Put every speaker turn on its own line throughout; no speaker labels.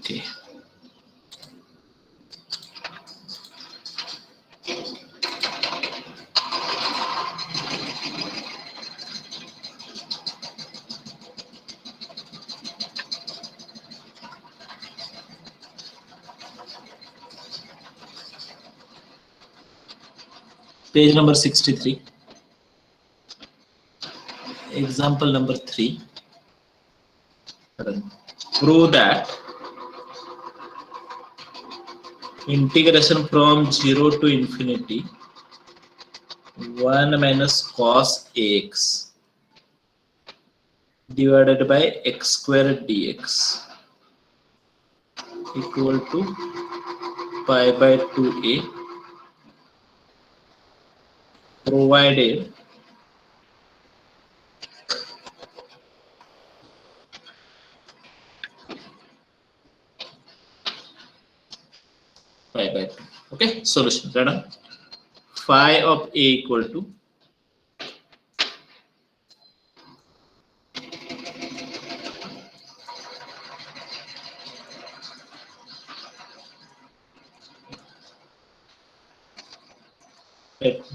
Okay. Page number 63. Example number 3. Prove that integration from 0 to infinity 1 minus cos x divided by x square dx equal to pi by 2a, provided pi by 2. Okay, solution. Radha. Phi of a equal to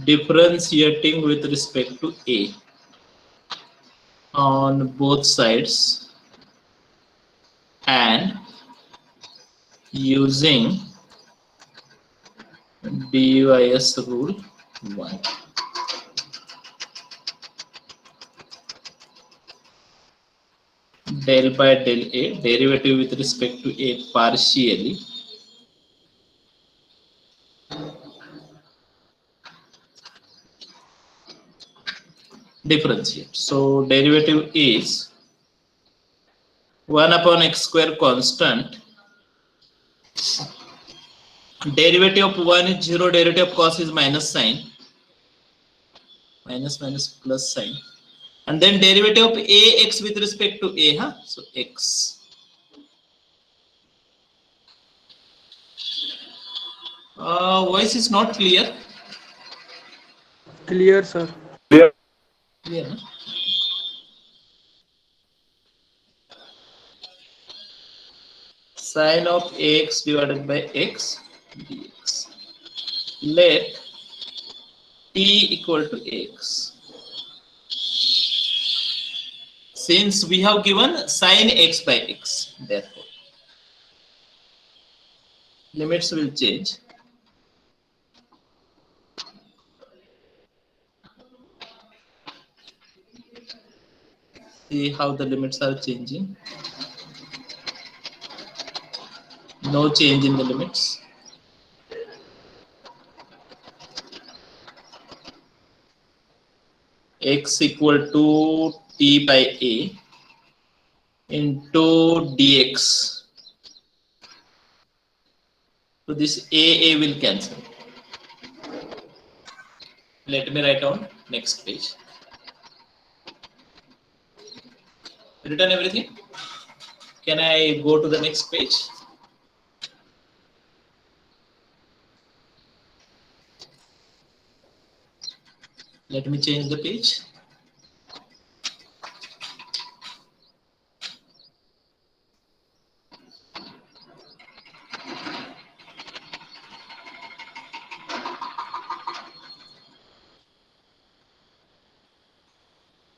differentiating with respect to a on both sides and using dys rule 1. Del by del a, derivative with respect to a partially differentiate. So derivative is 1 upon x square constant. Derivative of 1 is 0, derivative of cos is minus sign. Minus plus sign. And then derivative of ax with respect to a, huh? So x. Voice is not clear.
Clear, sir.
Clear. Clear, huh? Sin of ax divided by x dx. Let t equal to x. Since we have given sin x by x, therefore limits will change. See how the limits are changing. No change in the limits. X equal to t by a into dx. So this a will cancel. Let me write on next page. Written everything? Can I go to the next page? Let me change the page.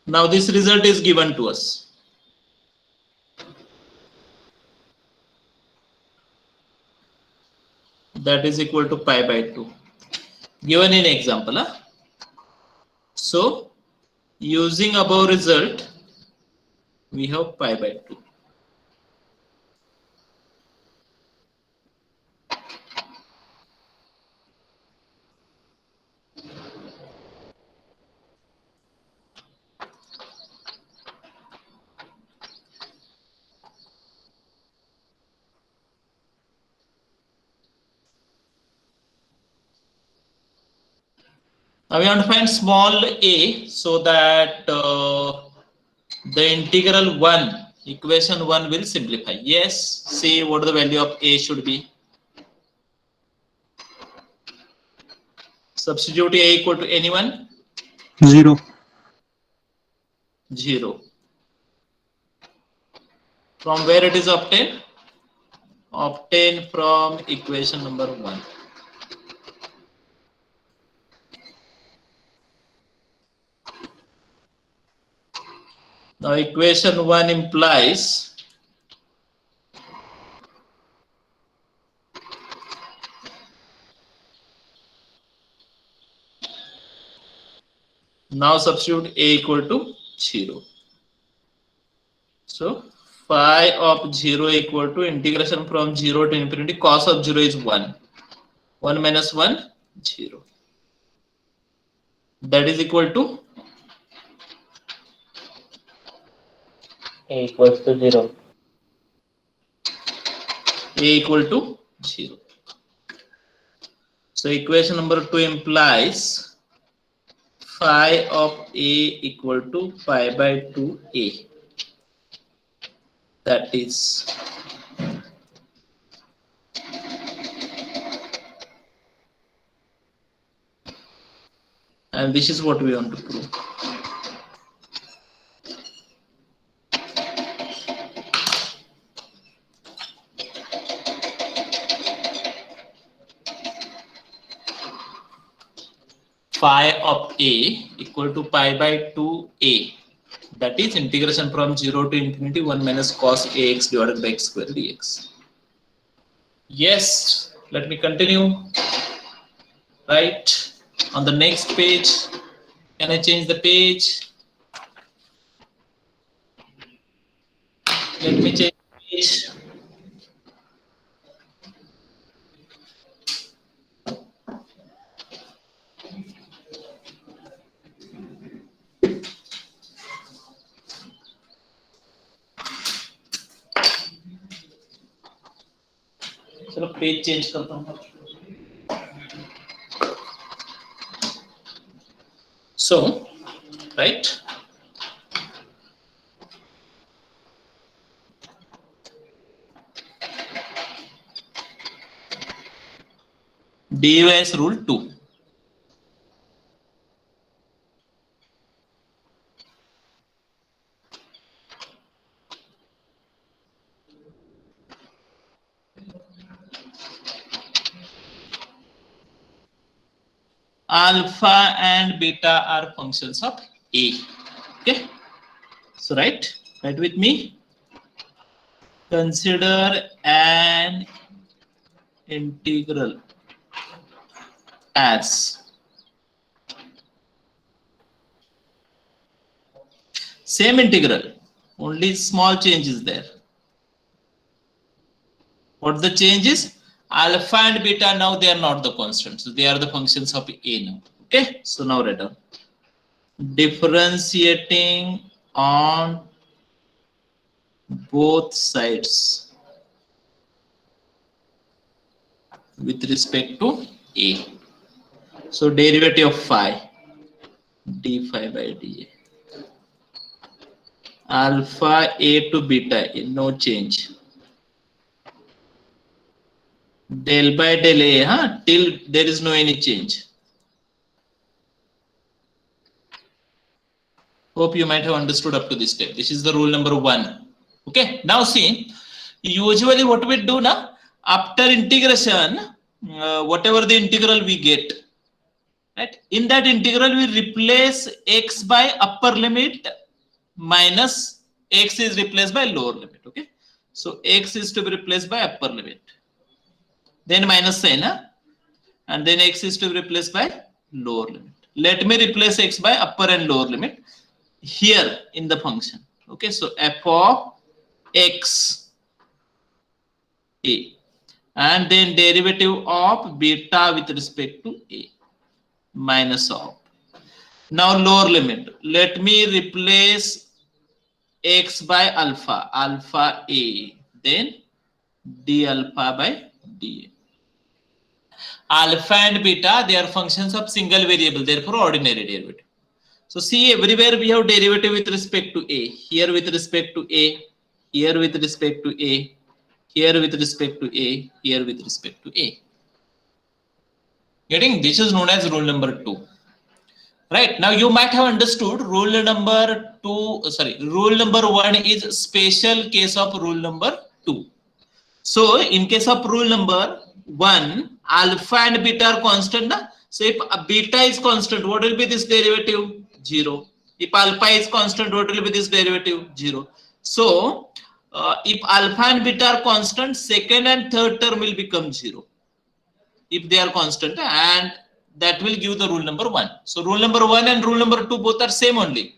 Now this result is given to us. That is equal to pi by 2. Given in example. Huh? So using above result, we have pi by 2. Now we want to find small a so that the integral 1, equation 1 will simplify. Yes, see what the value of a should be. Substitute a equal to anyone?
0.
0. From where it is obtained? obtain from equation number 1. Now equation 1 implies now substitute a equal to 0. So phi of 0 equal to integration from 0 to infinity cos of 0 is 1. 1 minus 1, 0. That is equal to
A equals to 0.
a equal to 0. So equation number 2 implies phi of a equal to pi by 2a. That is and this is what we want to prove. Phi of a equal to pi by 2a. That is integration from 0 to infinity 1 minus cos ax divided by x square dx. Yes, let me continue. Right, on the next page, can I change the page? Let me change the page. चलो page change करता हूँ. So, right, DUS rule 2. Alpha and beta are functions of A. Okay, so write with me. Consider an integral as same integral, only small change is there. What the change is? Alpha and beta now they are not the constants, so they are the functions of A now. Okay, so now write down differentiating on both sides with respect to A. So derivative of phi, d phi by dA. Alpha A to beta, no change. Del by del A, till there is no any change. Hope you might have understood up to this step. This is the rule number 1. Okay, now see, usually what we do now, after integration, whatever the integral we get, right, in that integral we replace x by upper limit minus x is replaced by lower limit. Okay, so x is to be replaced by upper limit, then minus sign, and then x is to be replaced by lower limit. Let me replace x by upper and lower limit here in the function. Okay, so f of x a, and then derivative of beta with respect to a minus of. Now lower limit, let me replace x by alpha, alpha a, then d alpha by dA. Alpha and beta, they are functions of single variable, therefore ordinary derivative. So see, everywhere we have derivative with respect to a, here with respect to a, here with respect to a, here with respect to a, here with respect to a. Getting? This is known as rule number 2. Right, now you might have understood rule number 2, rule number 1 is special case of rule number 2. So in case of rule number 1, alpha and beta are constant. So if beta is constant, what will be this derivative? 0. If alpha is constant, what will be this derivative? 0. So if alpha and beta are constant, second and third term will become 0. If they are constant, and that will give the rule number 1. So rule number 1 and rule number 2 both are same only.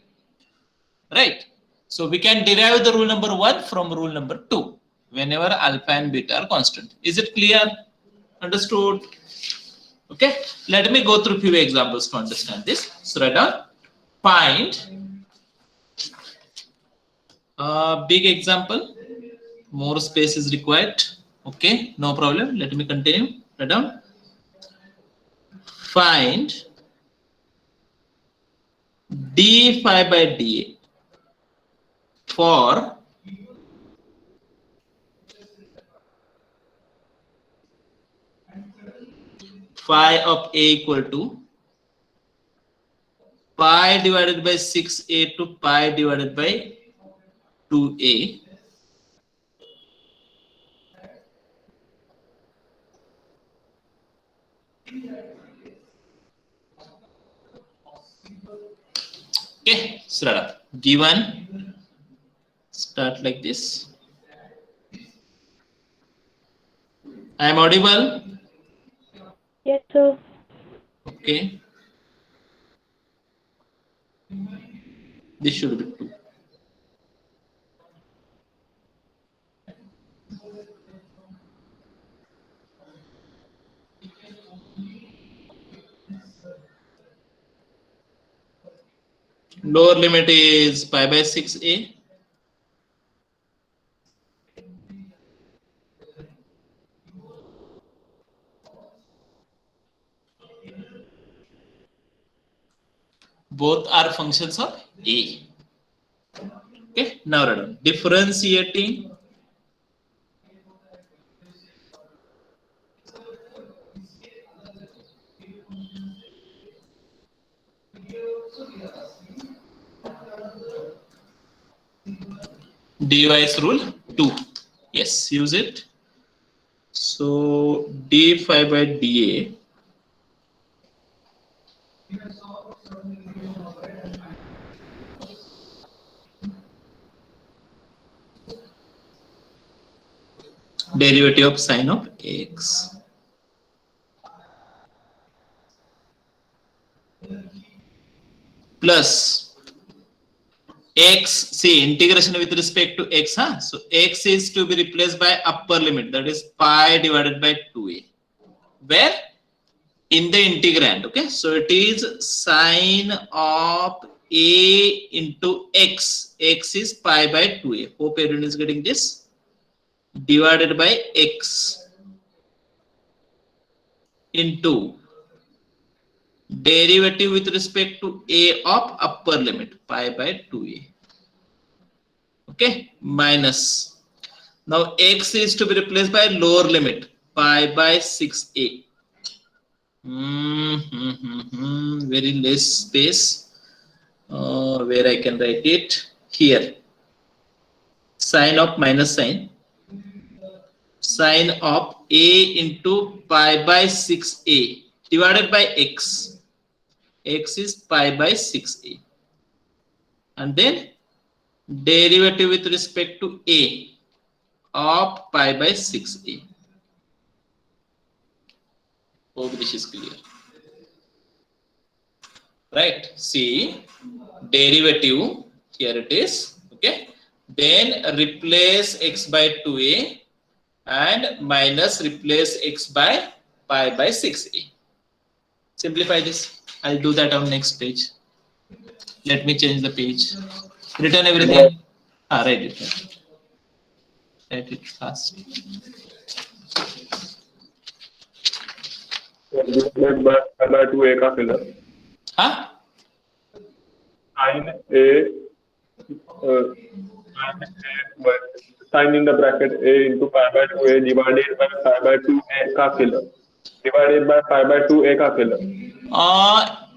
Right? So we can derive the rule number 1 from rule number 2 whenever alpha and beta are constant. Is it clear? Understood? Okay. Let me go through few examples to understand this. So write down. Find a big example. More space is required. Okay. No problem. Let me continue. Write down. Find d phi by dA for phi of A equal to pi divided by 6a to pi divided by 2a okay. So given, start like this. I am audible?
Yes, sir.
Okay. This should be 2. Lower limit is pi by 6a. Both are functions of A. Okay, now write down. Differentiating Device rule 2. Yes, use it. So d phi by dA derivative of sine of x plus x, see integration with respect to x, huh? So x is to be replaced by upper limit, that is pi divided by 2a, where in the integrand. Okay, so it is sine of a into x, x is pi by 2a. Hope everyone is getting this, divided by x into derivative with respect to a of upper limit pi by 2a. Okay, minus, now x is to be replaced by lower limit pi by 6a. Very less space where I can write it here. Sine of minus sine, sine of a into pi by 6a divided by x. X is pi by 6a, and then derivative with respect to a of pi by 6a. Hope this is clear. Right, see derivative, here it is. Okay, then replace x by 2a and minus replace x by pi by 6a. Simplify this. I'll do that on next page. Let me change the page. Return everything. Write it. Write it fast.
Divided by 2a का filler.
हाँ?
Sine in the bracket a into pi by 2a divided by pi by 2a का filler. Divided by pi by 2a का filler.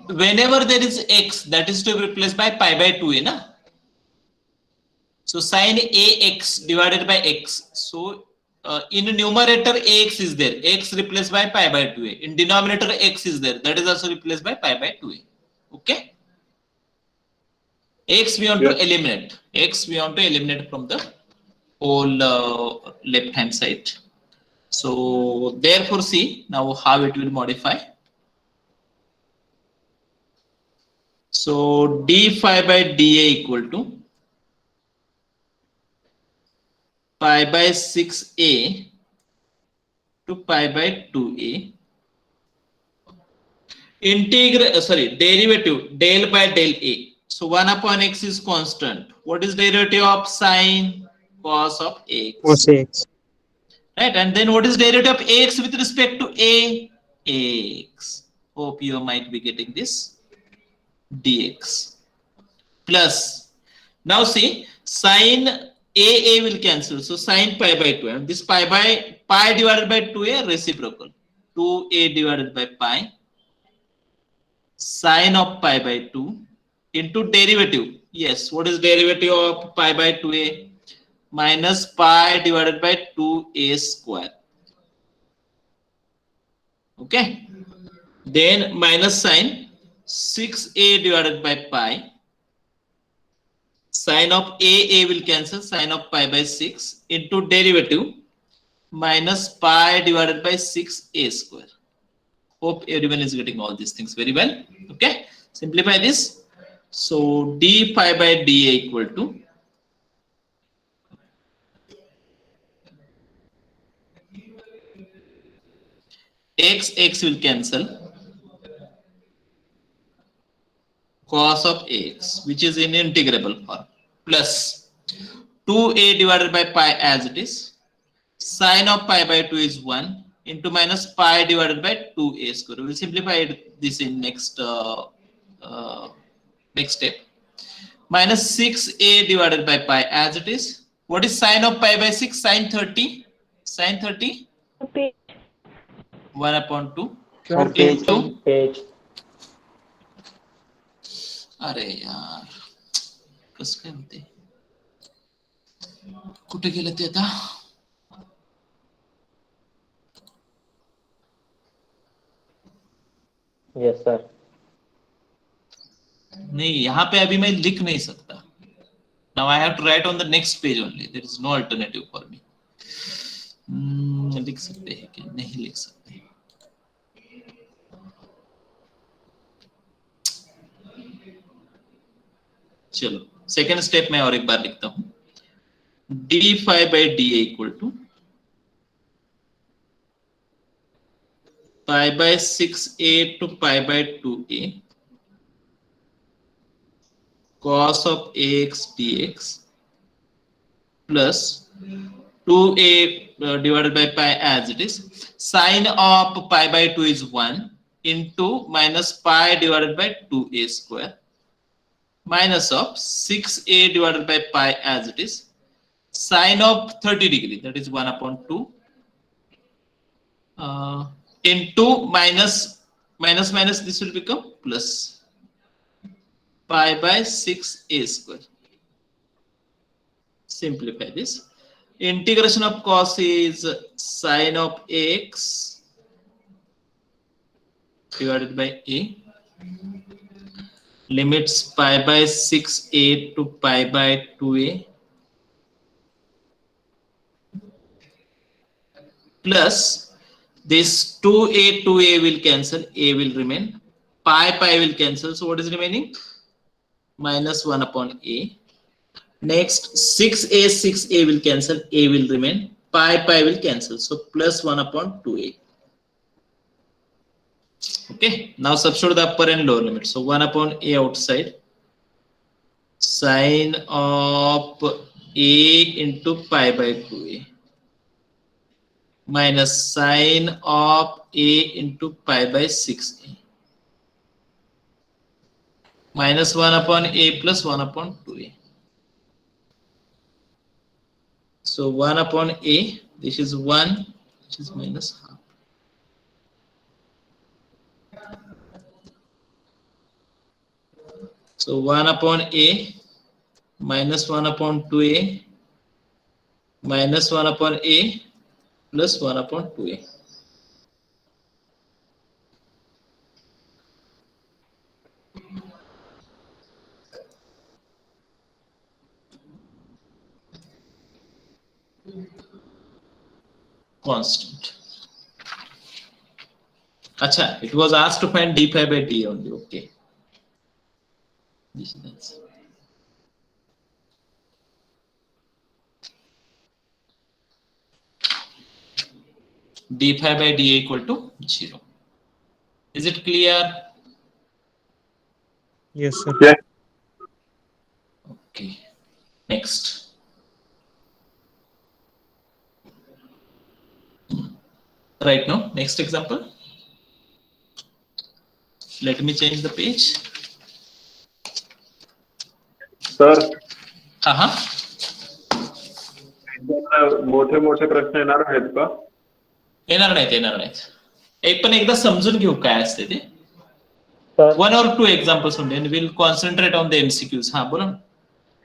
Whenever there is x, that is to be replaced by pi by 2a, na? So sine ax divided by x. So in numerator ax is there, x replaced by pi by 2a. In denominator x is there, that is also replaced by pi by 2a. Okay. X we want to eliminate. X we want to eliminate from the whole left hand side. So therefore, see now how it will modify. So d phi by dA equal to pi by 6a to pi by 2a. Derivative del by del a. So 1 upon x is constant. What is derivative of sine cos of x?
Cos x.
Right, and then what is derivative of x with respect to a? X. Hope you might be getting this. Dx plus. Now see, sine a will cancel. So sine pi by 2. And this pi divided by 2a reciprocal. 2a divided by pi. Sine of pi by 2 into derivative. Yes, what is derivative of pi by 2a? Minus pi divided by 2a square. Okay. Then minus sine 6a divided by pi. Sine of a will cancel. Sine of pi by 6 into derivative minus pi divided by 6a square. Hope everyone is getting all these things very well. Okay. Simplify this. So d pi by dA equal to x will cancel. Cos of x, which is in integrable form, plus 2a divided by pi as it is. Sine of pi by 2 is 1 into minus pi divided by 2a square. We will simplify this in next step. Minus 6a divided by pi as it is. What is sine of pi by 6? Sine 30. Sine 30?
Page.
1 upon 2
Sir, page.
into
Page.
अरे यार कसं काय होते कुठे गेलं ते आता
Yes, sir.
नहीं यहाँ पे अभी मैं लिख नहीं सकता. Now I have to write on the next page only. There is no alternative for me. लिख सकते हैं क्या? नहीं लिख सकते. चलो सेकेंड स्टेप में और एक बार लिखता हूं. d phi by dA equal to pi by 6a to pi by 2a cos of ax dx plus 2a divided by pi as it is. Sine of pi by 2 is 1 into minus pi divided by 2a square minus of 6a divided by pi as it is. Sine of 30 degree, that is 1 upon 2 into minus this will become plus pi by 6a square. Simplify this. Integration of cos is sine of x divided by a. Limits pi by 6a to pi by 2a plus this 2a will cancel, a will remain, pi will cancel. So what is remaining? Minus 1 upon a. Next 6a will cancel, a will remain, pi will cancel. So plus 1 upon 2a. Okay, now substitute the upper and lower limit. So 1 upon a outside, sine of a into pi by 2a minus sine of a into pi by 6a minus 1 upon a plus 1 upon 2a. So 1 upon a, this is 1, which is minus half. So 1 upon a minus 1 upon 2a minus 1 upon a plus 1 upon 2a. Constant. Acha, it was asked to find d phi by d only. Okay. This is d phi by d equal to 0. Is it clear?
Yes, sir.
Yes.
Okay. Next. Right now, next example. Let me change the page.
Sir मोठे मोठे प्रश्न येणार आहेत का?
येणार नाहीत. पण एकदा समजून घेऊ काय असते ते.
Sir,
1 or 2 examples only and we'll concentrate on the MCQs. हा बोला.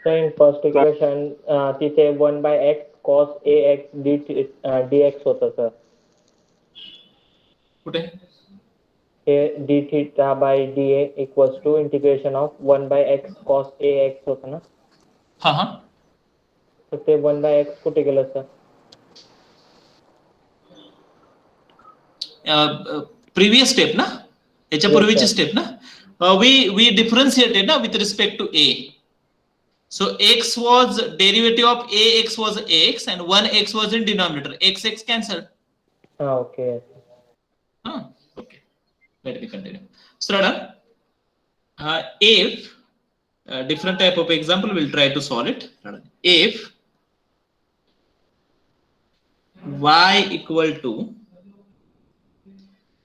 so in first equation, तिथे 1 by x cos ax dx होतं sir.
कुठे?
हे d theta by dA equals to integration of 1 by x cos ax होतं ना.
हा.
तर ते 1 by x कुठे गेलं sir?
Previous step ना? याच्या पूर्वीची स्टेप ना? We differentiated na with respect to a. So x was derivative of ax was x and 1x was in denominator. X cancelled.
Okay.
Okay. Let me continue. So if different type of example, we'll try to solve it. If y equal to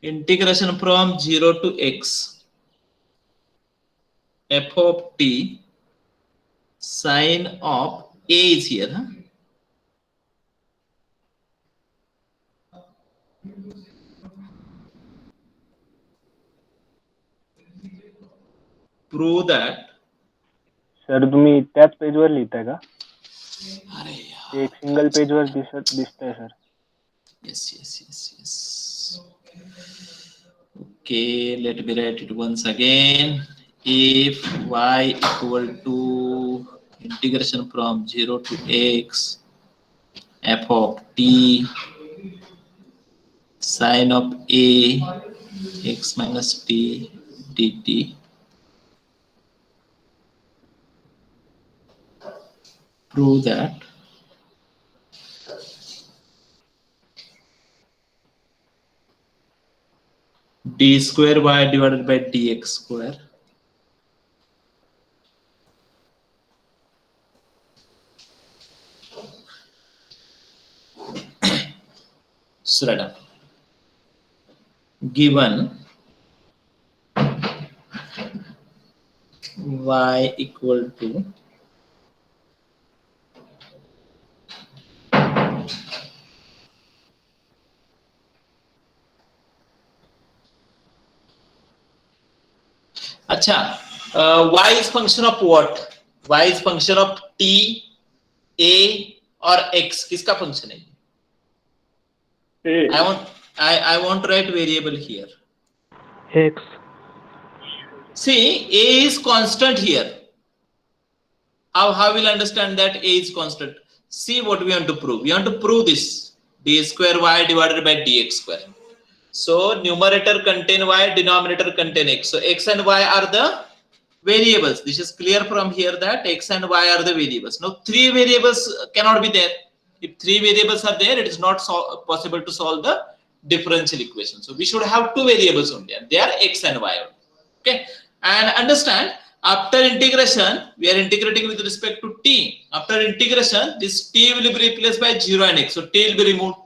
integration from 0 to x f of t sine of a is here. Prove that.
Sir तुम्ही त्याच पेजवर लिहिताय का?
अरे यार.
एक single पेजवर दिसतंय sir.
Yes. Okay, let me write it once again. If y equal to integration from 0 to x f of t sine of a x minus t dt prove that d square y divided by dx square given y equal to y is function of what? Y is function of t, a or x. किसका function है? I want to write variable here.
X.
See, a is constant here. How will understand that a is constant? See what we want to prove. We want to prove this d square y divided by dx square. So numerator contain y, denominator contain x. So x and y are the variables. This is clear from here that x and y are the variables. Now 3 variables cannot be there. If 3 variables are there, it is not possible to solve the differential equation. So we should have 2 variables only, and they are x and y only. Okay, and understand after integration we are integrating with respect to t. After integration, this t will be replaced by 0 and x. So t will be removed.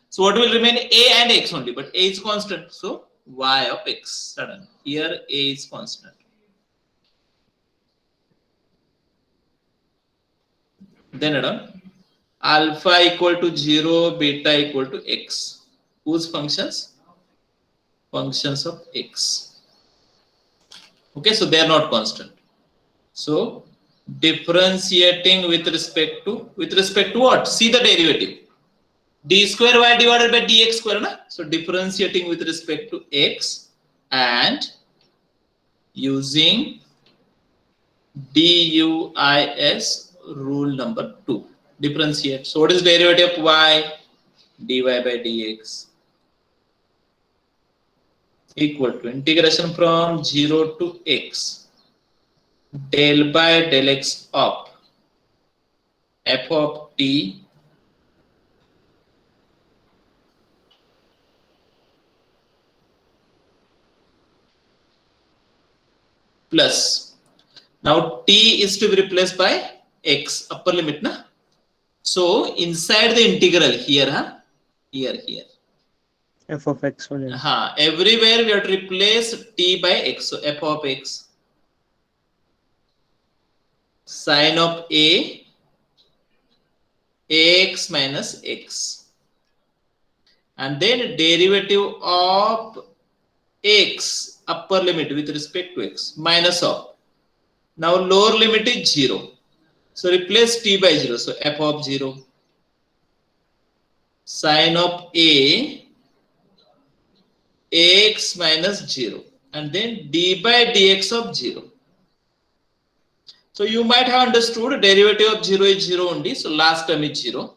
So what will remain? A and x only, but a is constant. So y of x. Suddenly here a is constant. Then alpha equal to 0, beta equal to x. Whose functions? Functions of x. Okay, so they are not constant. So differentiating with respect to what? See the derivative. d square y divided by dx square na. So differentiating with respect to x and using DUIS rule number 2. Differentiate. So what is derivative of y? dy by dx equal to integration from 0 to x del by del x of f of t plus, now t is to be replaced by x, upper limit na. So inside the integral here, here
f of x हो जाएगा.
everywhere we have to replace t by x. So f of x sine of a x minus x, and then derivative of x upper limit with respect to x minus of, now lower limit is 0, so replace t by 0, so f of 0 sine of a x minus 0, and then d by dx of 0. So you might have understood derivative of 0 is 0 only, so last term is 0.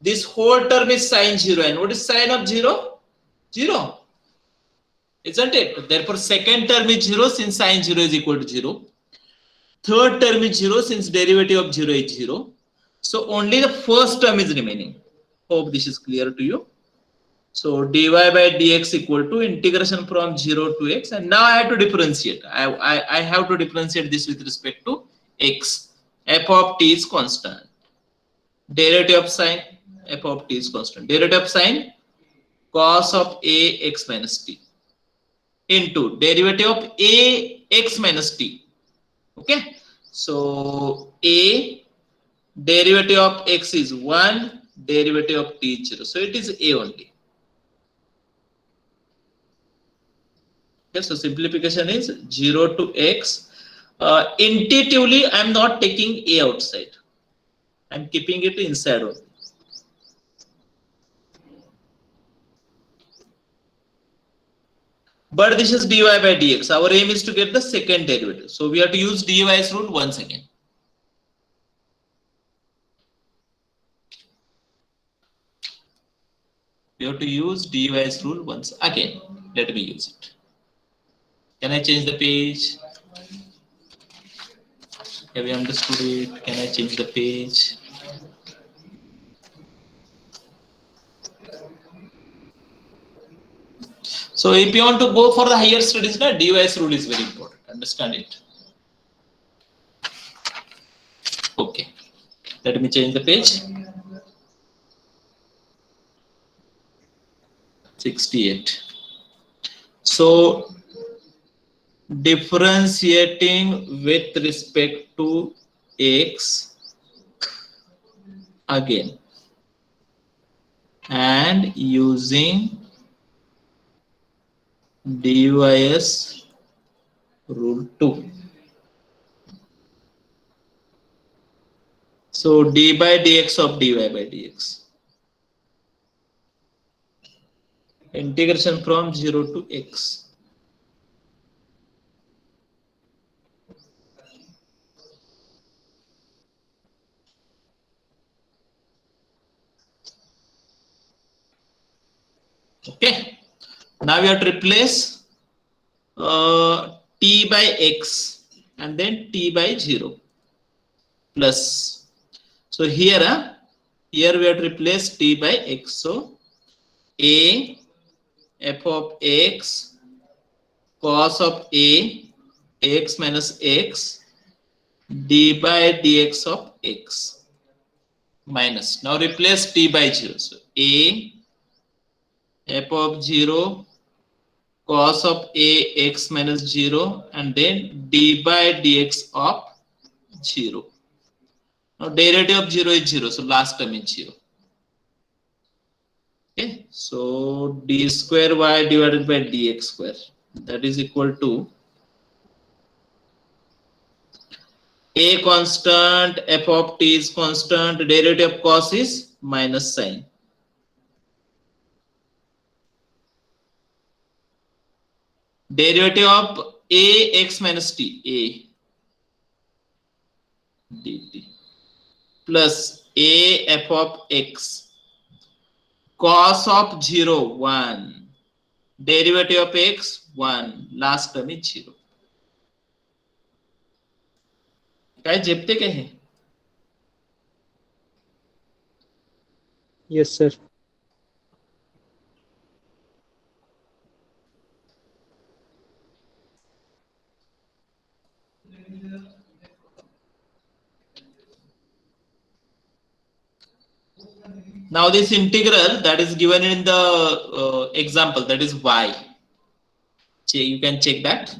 This whole term is sine 0, and what is sine of 0? 0, isn't it? Therefore second term is 0 since sine 0 is equal to 0. Third term is 0 since derivative of 0 is 0. So only the first term is remaining. Hope this is clear to you. So dy by dx equal to integration from 0 to x, and now I have to differentiate. I have to differentiate this with respect to x. F of t is constant. Derivative of sine, f of t is constant. Derivative of sine, cos of a x minus t into derivative of a x minus t. Okay. So a derivative of x is 1, derivative of t is 0. So it is a only. Okay, so simplification is 0 to x. Intuitively, I am not taking a outside. I am keeping it inside only. But this is dy by dx. Our aim is to get the second derivative. So we have to use dy's rule once again. We have to use dy's rule once again. Let me use it. Can I change the page? Have you understood it? Can I change the page? So if you want to go for the higher studies, dy's rule is very important. Understand it. Okay. Let me change the page. 68. So differentiating with respect to x again and using dys rule 2. So d by dx of dy by dx. Integration from 0 to x. Okay. Now we have to replace t by x and then t by 0 plus. So here we have to replace t by x. So a f of x cos of a x minus x d by dx of x minus. Now replace t by 0. So a f of 0 cos of a x minus 0 and then d by dx of 0. Now derivative of 0 is 0, so last term is 0. Okay, so d square y divided by dx square, that is equal to a constant, f of t is constant, derivative of cos is minus sine. Derivative of ax minus t, a dt plus a f of x cos of 0 1 derivative of x 1 last term is 0. काय झेपते काय हे?
Yes, sir.
Now this integral that is given in the example, that is y. You can check that.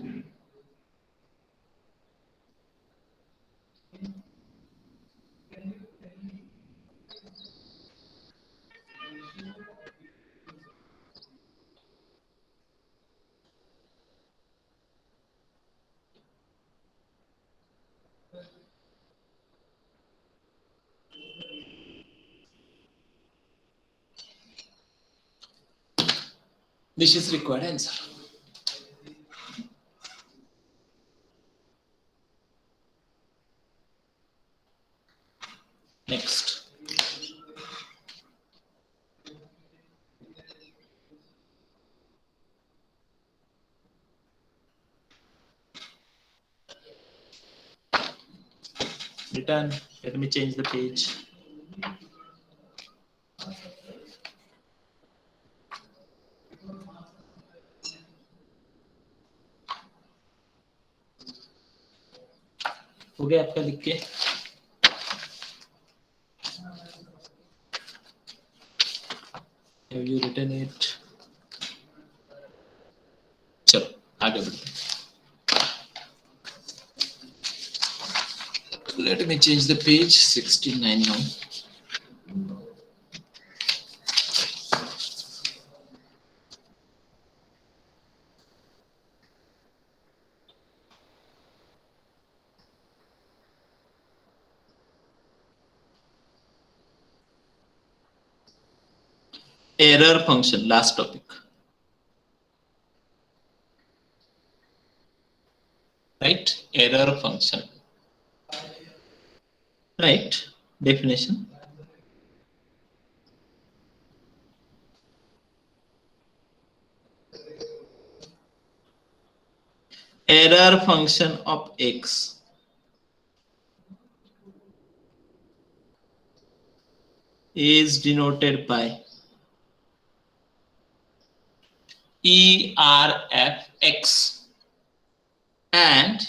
This is required answer. Next. Return. Let me change the page. हो गया आपका लिख के? Have you written it? चलो आगे बढ़ते हैं. Let me change the page. 69 now. Error function, last topic. Right? Error function. Right? Definition. Error function of x is denoted by ERFX and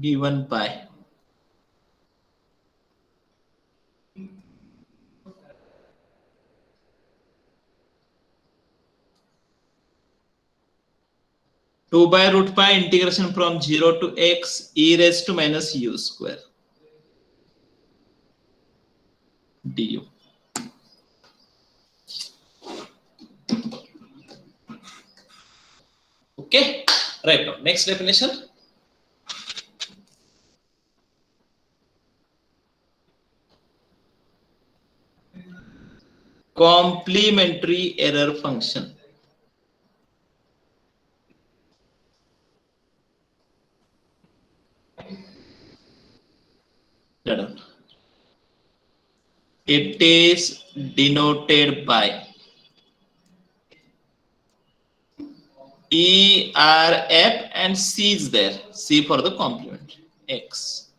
given by two by root pi integration from 0 to x e raised to minus u square du. Okay, right now next definition. Complementary error function. It is denoted by E, R, F and C is there. C for the complement. X.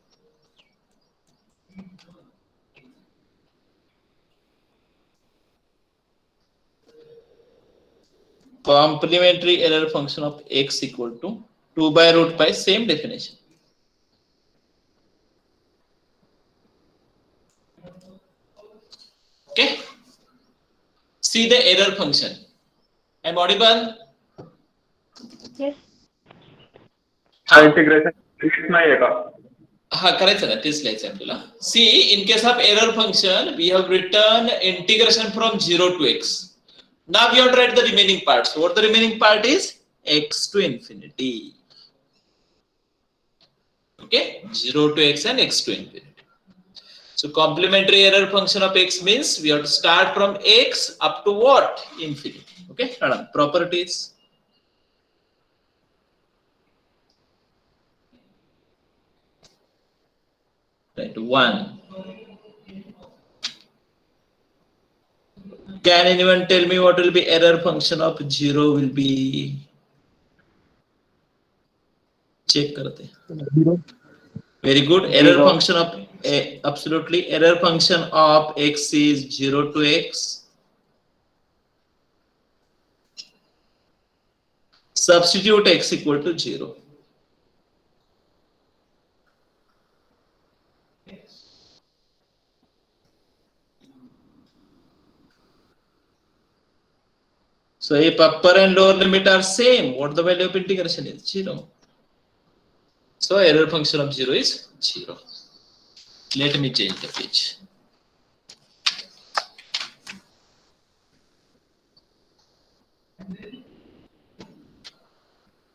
Complementary error function of x equal to 2 by root pi, same definition. Okay. See the error function. I'm audible?
Yes.
Integration नाही आहे का?
हाँ करायचं ना, तेच लिहायचं आपल्याला. See, in case of error function, we have written integration from 0 to x. Now we have to write the remaining part. So what the remaining part is? X to infinity. Okay, 0 to x and x to infinity. So complementary error function of x means we have to start from x up to what? Infinity. Okay, properties. Right, 1. Can anyone tell me what will be error function of 0 will be? Check करते हैं.
0.
Very good.
Zero.
Error function of absolutely error function of x is 0 to x. Substitute x equal to 0. So if upper and lower limit are same, what the value of integration is? 0. So error function of 0 is 0. Let me change the page.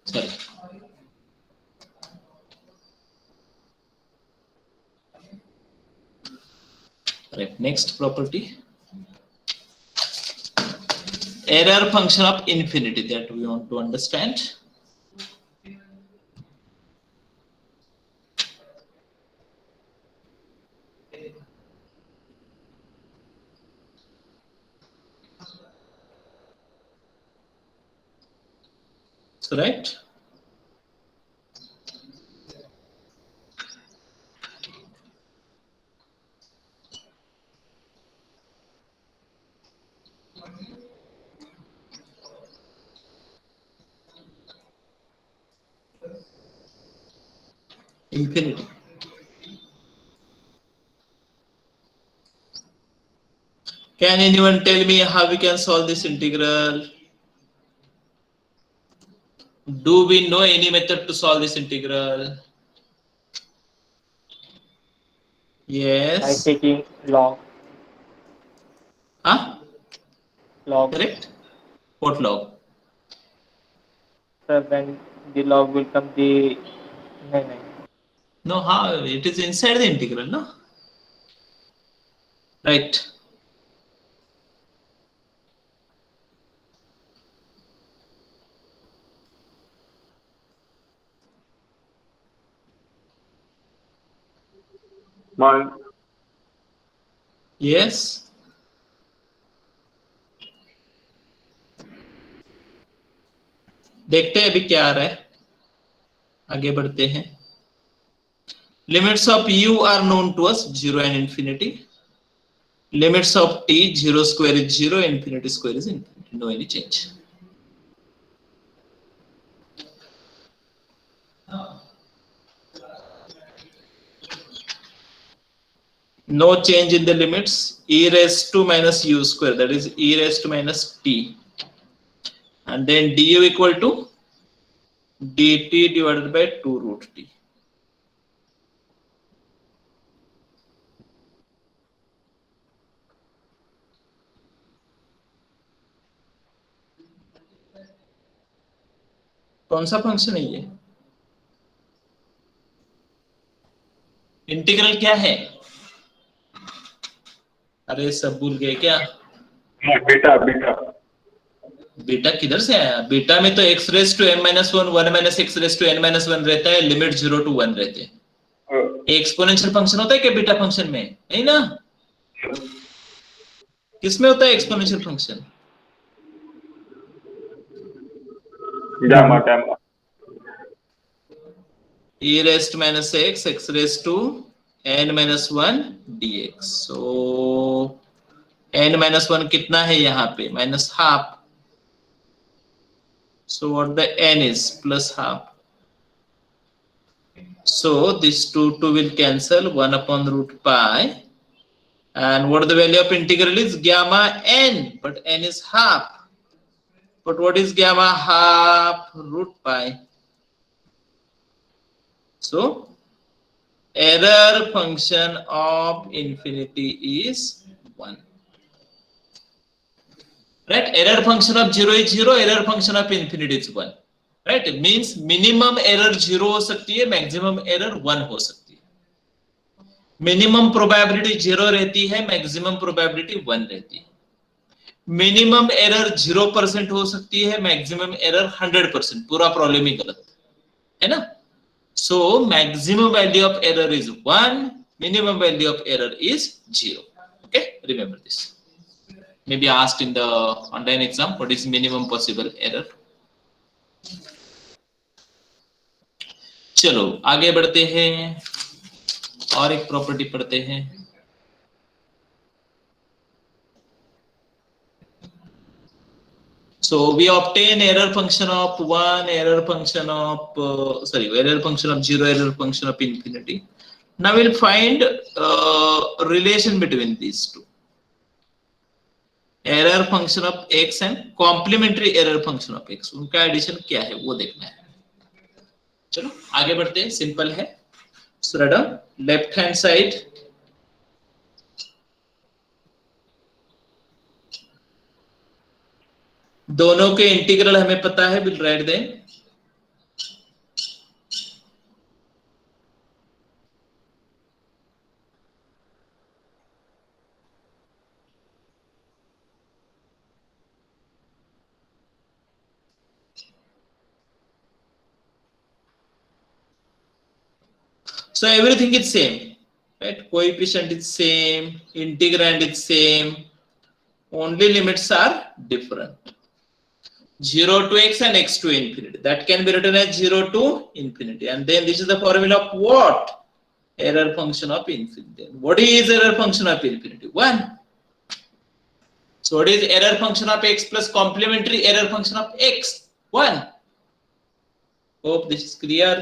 Sorry. Right, next property. Error function of infinity that we want to understand. So right. Infinity. Can anyone tell me how we can solve this integral? Do we know any method to solve this integral? Yes.
By taking log.
Huh?
Log.
Correct. What log?
So when the log will come the no.
No, how it is inside the integral, no? Right. Yes. देखते हैं अभी क्या आ रहा है. आगे बढ़ते हैं. Limits of u are known to us, 0 and infinity. Limits of t, 0 square is 0, infinity square is infinity. No any change. No change in the limits. E raised to minus u square, that is e raised to minus t. And then du equal to dt divided by 2 root t. कौन सा function है ये? Integral क्या है? अरे सब भूल गए क्या?
बीटा बीटा
बीटा किधर से आया? बीटा में तो x raise to m minus 1 1 minus x raise to n minus 1 रहता है, लिमिट 0 to 1 रहते हैं. एक्सपोनेंशियल फंक्शन होता है क्या बीटा फंक्शन में? नहीं ना. किसमें होता है exponential function?
Gamma gamma.
e raised to minus x raised to n minus 1 dx. So n minus 1 कितना है यहाँ पे? Minus half. So what the n is? Plus half. So this 2 will cancel, 1 upon root pi. And what the value of integral is? Gamma n, but n is half. But what is gamma half? Root pi. So error function of infinity is 1. Right? Error function of 0 is 0, error function of infinity is 1. Right? It means minimum error 0 हो सकती है, maximum error 1 हो सकती है. Minimum probability 0 रहती है, maximum probability 1 रहती है। मिनिमम एरर 0% हो सकती है, मैक्सिमम एरर 100%, पूरा प्रॉब्लम ही गलत है ना। So maximum value of error is 1, minimum value of error is 0. Okay, remember this. Maybe asked in the online exam, what is minimum possible error? चलो आगे बढ़ते हैं और एक प्रॉपर्टी पढ़ते हैं। So we obtain error function of 1, error function of error function of 0, error function of infinity. Now we'll find relation between these two. Error function of x and complementary error function of x, उनका addition क्या है वो देखना है। चलो आगे बढ़ते हैं, सिंपल है। लेफ्ट हैंड साइड दोनों के इंटीग्रल हमें पता है, will write them. So everything is same, right? Coefficient is same, integrand is same, only limits are different. 0 to x and x to infinity, that can be written as 0 to infinity, and then this is the formula of what? Error function of infinity. What is error function of infinity? 1. So what is error function of x plus complementary error function of x? 1. Hope this is clear.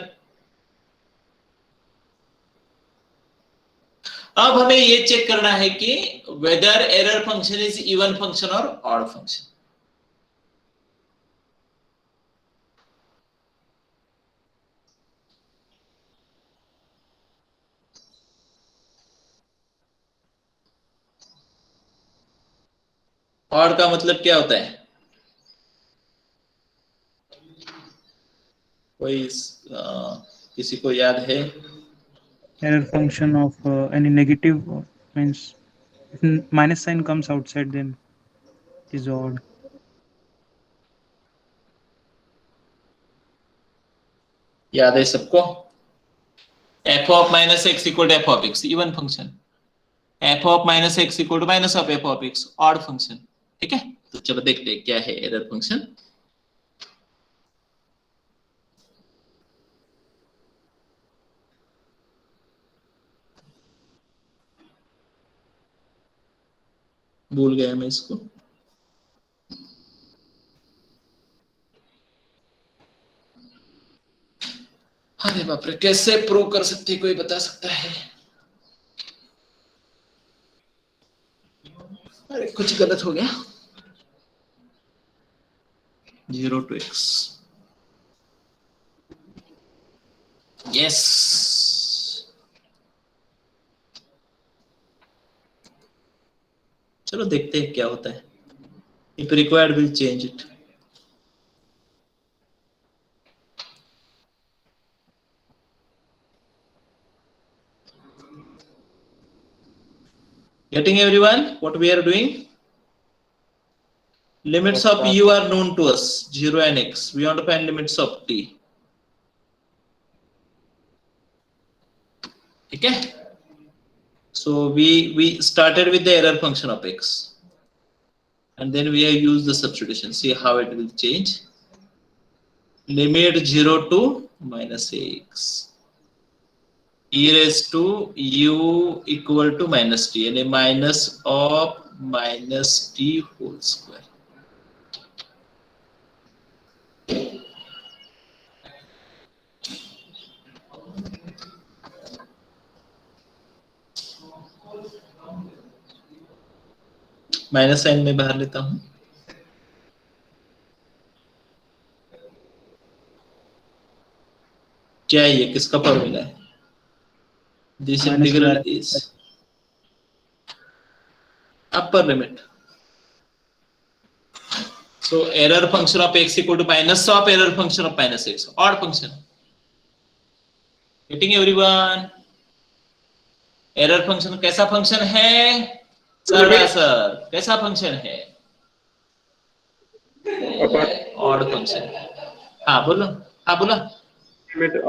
अब हमें ये check करना है कि whether error function is even function और odd function. Odd का मतलब क्या होता है? कोई किसी को याद है?
Error function of any negative means if minus sign comes outside then it is odd.
याद है सबको? f of minus x equal to f of x, even function. f of minus x equal to minus of f of x, odd function. ठीक है, तो चलो देखते हैं क्या है एरर फंक्शन। भूल गया मैं इसको। अरे बाप रे, कैसे प्रूव कर सकते, कोई बता सकता है? अरे कुछ गलत हो गया। 0 to x, yes। चलो देखते हैं क्या होता है। If required, we'll change it. Getting everyone what we are doing? Limits of u are known to us, 0 and x. We want to find limits of t. Okay. So we started with the error function of x, and then we have used the substitution. See how it will change. Limit 0 to minus x e raised to u equal to minus t, and a minus of minus t whole square. Minus sign में बाहर लेता हूं। क्या है ये, किसका formula है? This integral is upper limit. So error function of x equal to minus of error function of minus x, odd function. Getting everyone? Error function कैसा फंक्शन है सर? कैसा फंक्शन है? Odd function. हाँ बोलो, हाँ बोला।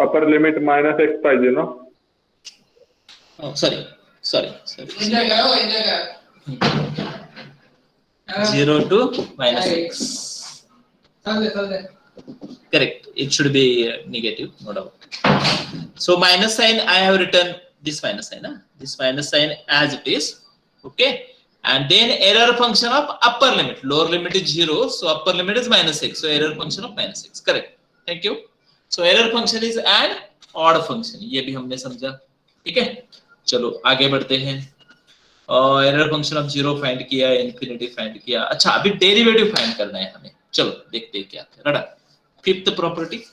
Upper limit -x पाहिजे ना?
Sorry 0 to -x. Correct. It should be negative, no doubt. So minus sign, I have written this minus sign, this minus sign as it is. Okay. And then error function of upper limit. Lower limit is 0, so upper limit is -x. So error function of -x. Correct. Thank you. So error function is an odd function. ये भी हमने समझा. ठीक है. चलो आगे बढ़ते हैं. एरर फंक्शन ऑफ 0 फाइंड किया, इन्फिनिटी फाइंड किया. अच्छा, अभी डेरिवेटिव फाइंड करना है हमें. चलो देखते हैं क्या है. रड़ा fifth property,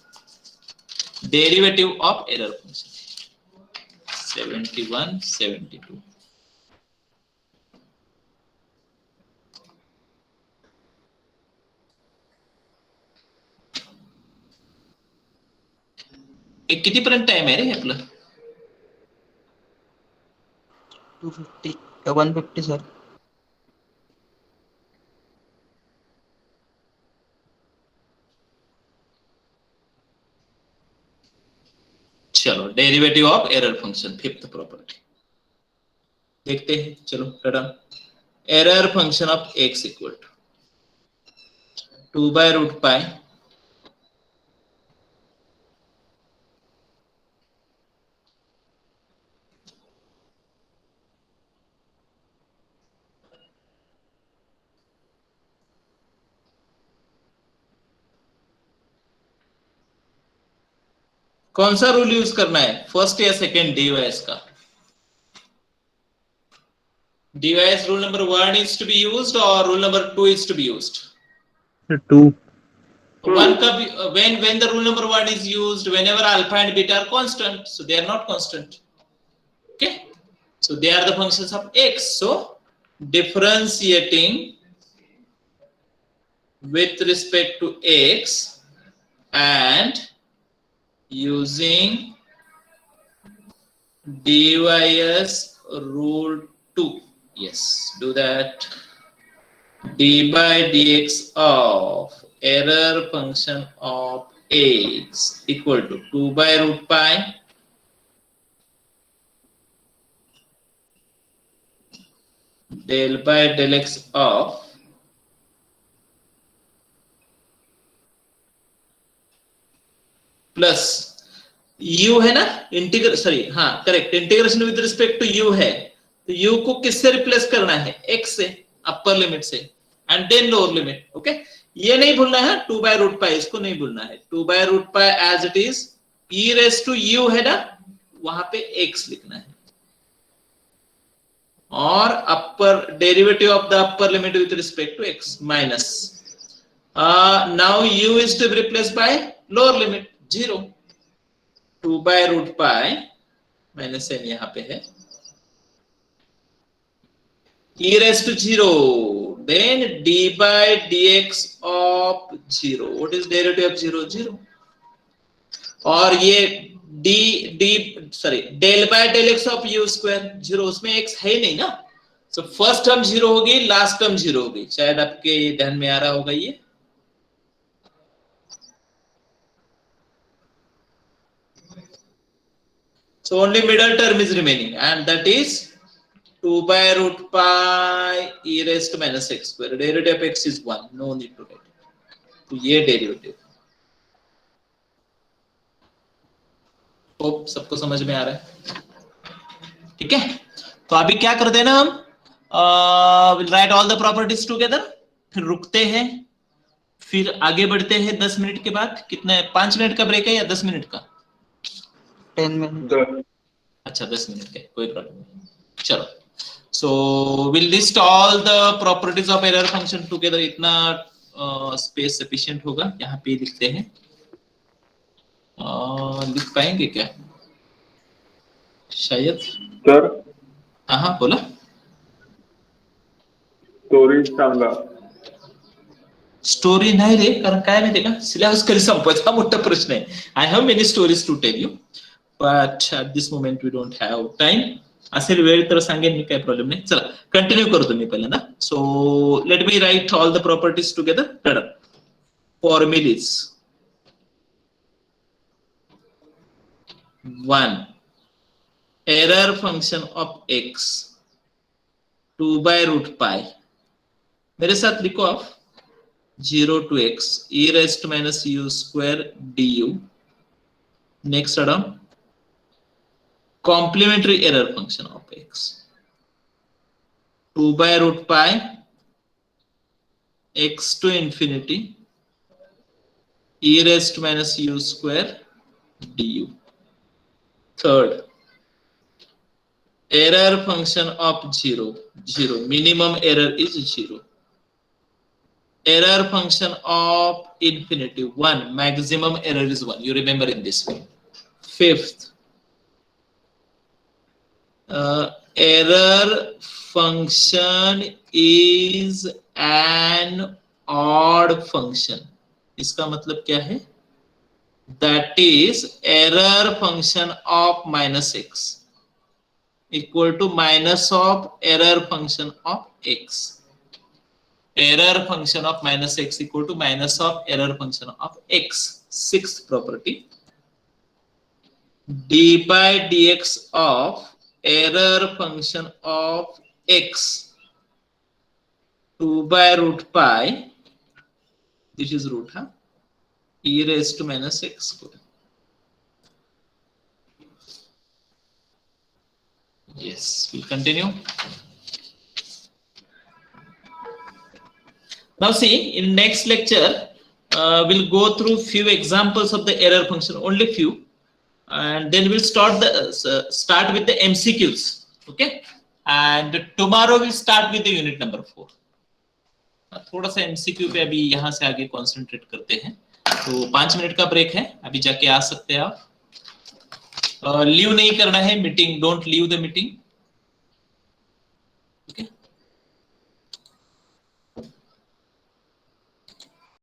derivative of error function. 71 72. एक कितीपर्यंत टाइम आहे रे आपलं?
250 150 सर.
चलो derivative of error function, fifth property देखते हैं. चलो रड़ा, error function of x equal to 2/√π कौन सा रूल यूज करना है, फर्स्ट या सेकेंड? डीवाईएस का. DYS rule number 1 is to be used और rule number 2 is to be used?
2.
One का भी, when the rule number 1 is used, whenever alpha and beta are constant, so they are not constant. Okay, so they are the functions of x. So differentiating with respect to x and using dys rule 2, yes, do that. D by dx of error function of x equal to 2/√π del by del x of plus u है ना, integration, sorry हाँ correct, integration with respect to u है, तो u को किससे replace करना है? x से, अपर लिमिट से, and then lower limit. Okay, ये नहीं भूलना है 2/√π, इसको नहीं भूलना है. 2/√π as it is, e raise to u है ना, वहां पे x लिखना है, और upper derivative of the upper limit with respect to x minus, now u is to be replaced by lower limit 0. 2/√π minus n यहाँ पे है, e raised to 0, then d by dx of 0. What is derivative of 0? 0. और ये del by del x of u square 0, उसमें x है ही नहीं ना, so first term 0 होगी, लास्ट टर्म 0 होगी. शायद आपके ध्यान में आ रहा होगा ये. So only middle term is remaining, and that is 2/√π e raised to -x square. Derivative of x is 1. No need to write. तो ये डेरिवेटिव. होप सबको समझ में आ रहा है. ठीक है, तो अभी क्या कर देना हम, will write all the properties together, फिर रुकते हैं, फिर आगे बढ़ते हैं 10 मिनट के बाद. कितना, 5 मिनट का ब्रेक है या 10 मिनट का?
10 मिनट.
अच्छा 10 मिनट का, कोई प्रॉब्लम नहीं. चलो, so we'll list all the properties of error function together. इतना स्पेस सफिशिएंट होगा, यहाँ पे लिखते हैं. लिख पाएंगे क्या शायद?
सर
हाँ बोला.
स्टोरी सांगा.
स्टोरी नाही रे, कारण काय माहितीये का, सिलेबस कधी संपवायचा मोठा प्रश्न आहे. I have many stories to tell you, but at this moment we don't have time. असेल वेळ तर सांगेन मी, काही प्रॉब्लेम नाही. चला कंटिन्यू करतो मी पहिल्यांदा. So let me write all the properties together. Formulae 1 error function of x 2 by root pi. मेरे साथ लिखो आप 0 to x e raised minus u square du. Next term complementary error function of x 2 by root pi x to infinity e raised minus u square du. Third, error function of 0, minimum error is 0. Error function of infinity 1, maximum error is 1. You remember in this way. Fifth, error function is an odd function. इसका मतलब क्या है? That is error function of minus x equal to minus of error function of x. Error function of minus x equal to minus of error function of x. Sixth property, d by dx of error function of x 2 by root pi, this is root, huh? E raised to minus x square. Yes, we'll continue. Now see, in next lecture, we'll go through few examples of the error function, only few, and then we'll start with the MCQs. Okay, and tomorrow we'll start with the unit number 4. थोड़ा सा MCQ पे अभी यहाँ से आगे concentrate करते हैं. तो 5 मिनट का ब्रेक है, अभी जाके आ सकते हैं आप. लीव नहीं करना है meeting, don't leave the meeting. Okay.